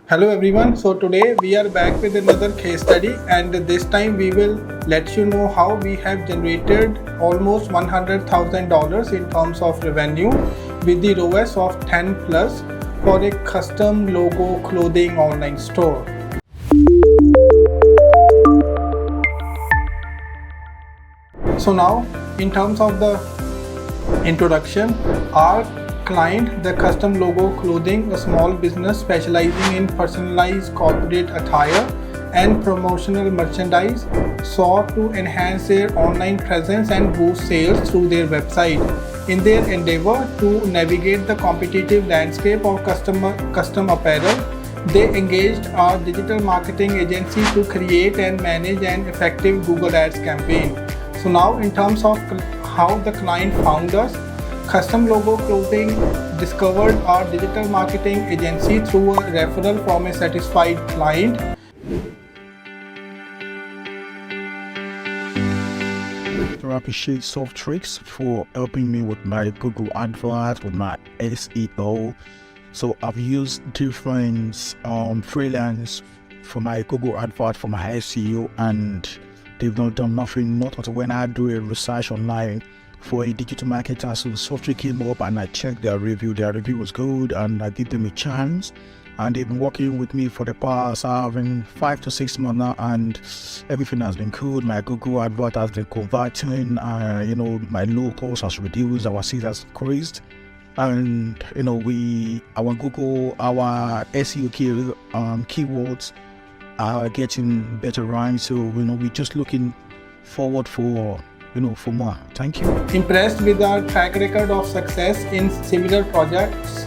Hello everyone, so today we are back with another case study, and this time we will let you know how we have generated almost $100,000 in terms of revenue with the ROAS of 10 plus for a custom logo clothing online store. So now in terms of the introduction, our client, the custom logo clothing, a small business specializing in personalized corporate attire and promotional merchandise, sought to enhance their online presence and boost sales through their website. In their endeavor to navigate the competitive landscape of custom apparel, they engaged our digital marketing agency to create and manage an effective Google Ads campaign. So now in terms of how the client found us, Custom Logo Clothing discovered our digital marketing agency through a referral from a satisfied client. I appreciate Softtrix for helping me with my Google Adverts, with my SEO. So I've used different freelance for my Google Advert, for my SEO, and they've not done nothing. Not until when I do a research online for a digital marketer. So Softtrix came up and I checked their review. Their review was good and I gave them a chance. And they've been working with me for the past 5 to 6 months now, and everything has been good. My Google Advert has been converting. My low cost has reduced. Our sales has increased, and our SEO keywords are getting better ranks. So we're just looking forward for more. Thank you. Impressed with our track record of success in similar projects,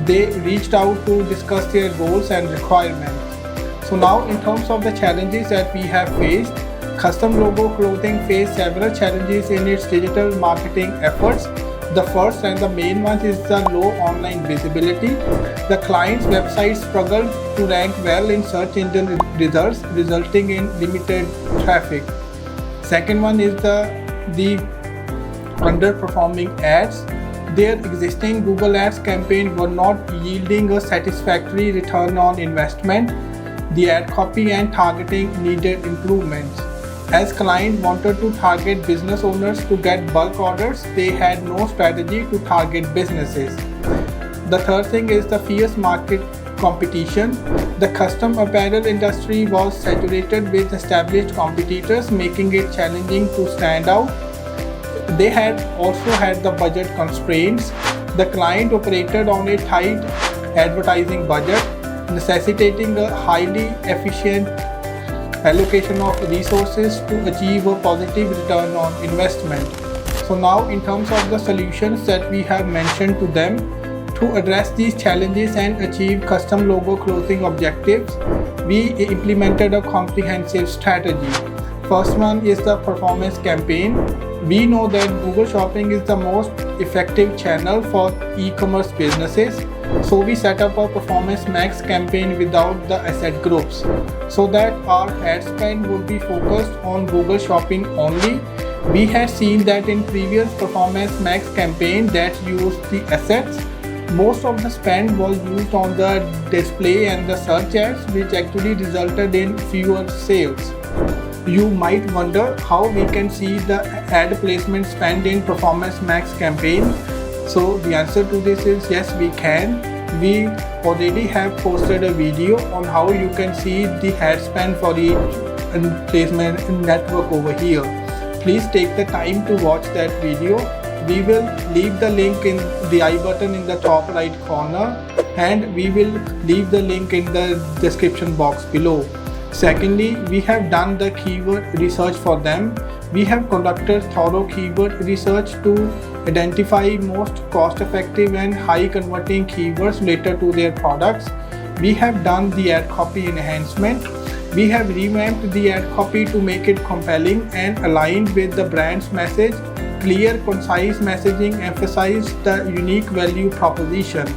they reached out to discuss their goals and requirements. So now in terms of the challenges that we have faced, Custom Logo Clothing faced several challenges in its digital marketing efforts. The first and the main one is the low online visibility. The client's website struggled to rank well in search engine results, resulting in limited traffic. Second one is the underperforming ads. Their existing Google Ads campaign were not yielding a satisfactory return on investment. The ad copy and targeting needed improvements. As client wanted to target business owners to get bulk orders, they had no strategy to target businesses. The third thing is the fierce market competition. The custom apparel industry was saturated with established competitors, making it challenging to stand out. They had also had the budget constraints. The client operated on a tight advertising budget, necessitating a highly efficient allocation of resources to achieve a positive return on investment. So now in terms of the solutions that we have mentioned to them, to address these challenges and achieve custom logo clothing objectives, we implemented a comprehensive strategy. First one is the performance campaign. We know that Google Shopping is the most effective channel for e-commerce businesses. So we set up a Performance Max campaign without the asset groups, so that our ad spend would be focused on Google Shopping only. We had seen that in previous Performance Max campaign that used the assets, most of the spend was used on the display and the search ads, which actually resulted in fewer sales. You might wonder how we can see the ad placement spend in Performance Max campaign. So the answer to this is yes, we can. We already have posted a video on how you can see the ad spend for each placement network over here. Please take the time to watch that video. We will leave the link in the I button in the top right corner, and we will leave the link in the description box below. Secondly, we have done the keyword research for them. We have conducted thorough keyword research to identify most cost-effective and high-converting keywords related to their products. We have done the ad copy enhancement. We have revamped the ad copy to make it compelling and aligned with the brand's message. Clear, concise messaging emphasized the unique value proposition.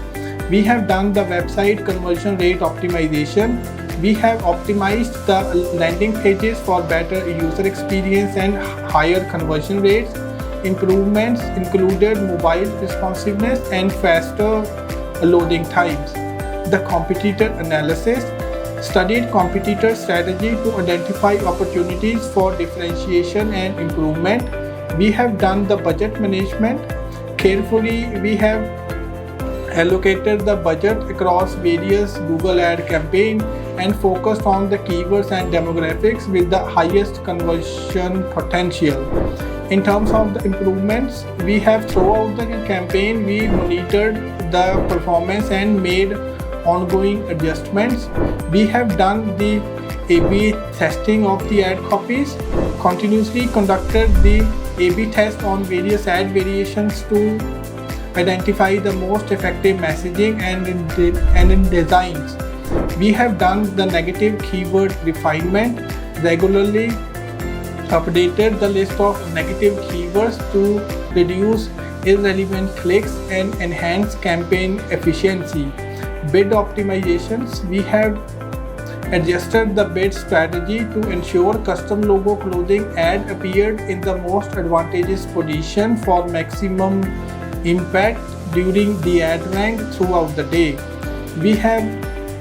We have done the website conversion rate optimization. We have optimized the landing pages for better user experience and higher conversion rates. Improvements included mobile responsiveness and faster loading times. the competitor analysis, studied competitor strategy to identify opportunities for differentiation and improvement. We have done the budget management. Carefully, we have allocated the budget across various Google ad campaigns and focused on the keywords and demographics with the highest conversion potential. In terms of the improvements, we have throughout the campaign, we monitored the performance and made ongoing adjustments. We have done the A/B testing of the ad copies, continuously conducted the A/B test on various ad variations to identify the most effective messaging and in designs. We have done the negative keyword refinement, regularly updated the list of negative keywords to reduce irrelevant clicks and enhance campaign efficiency. Bid optimizations, we have adjusted the bid strategy to ensure custom logo clothing ad appeared in the most advantageous position for maximum impact during the ad rank throughout the day. We have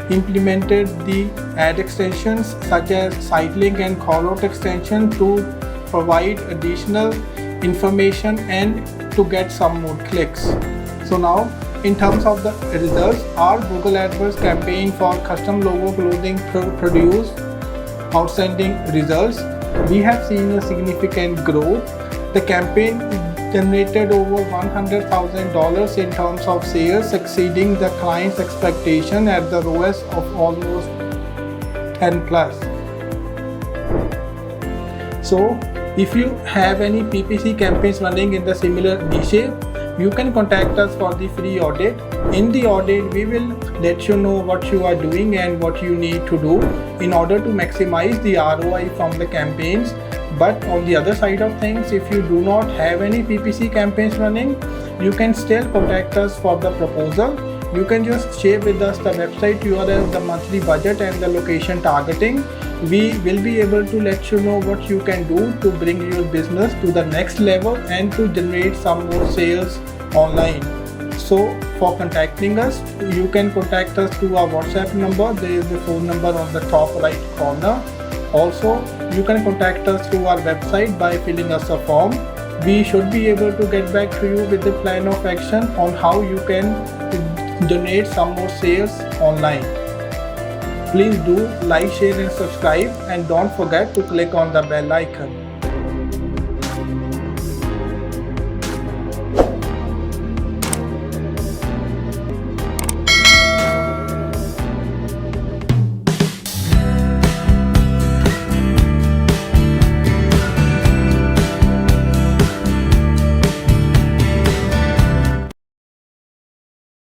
implemented the ad extensions such as site link and callout extension to provide additional information and to get some more clicks. So now, in terms of the results, our Google AdWords campaign for custom logo clothing produced outstanding results. We have seen a significant growth. The campaign generated over $100,000 in terms of sales, exceeding the client's expectation at the ROAS of almost 10 plus. So, if you have any PPC campaigns running in the similar niche, you can contact us for the free audit. In the audit, we will let you know what you are doing and what you need to do in order to maximize the ROI from the campaigns. But on the other side of things, if you do not have any PPC campaigns running, you can still contact us for the proposal. You can just share with us the website URL, the monthly budget and the location targeting. We will be able to let you know what you can do to bring your business to the next level and to generate some more sales online. So for contacting us, you can contact us through our WhatsApp number. There is the phone number on the top right corner. Also, you can contact us through our website by filling us a form. We should be able to get back to you with the plan of action on how you can generate some more sales online. Please do like, share and subscribe, and don't forget to click on the bell icon.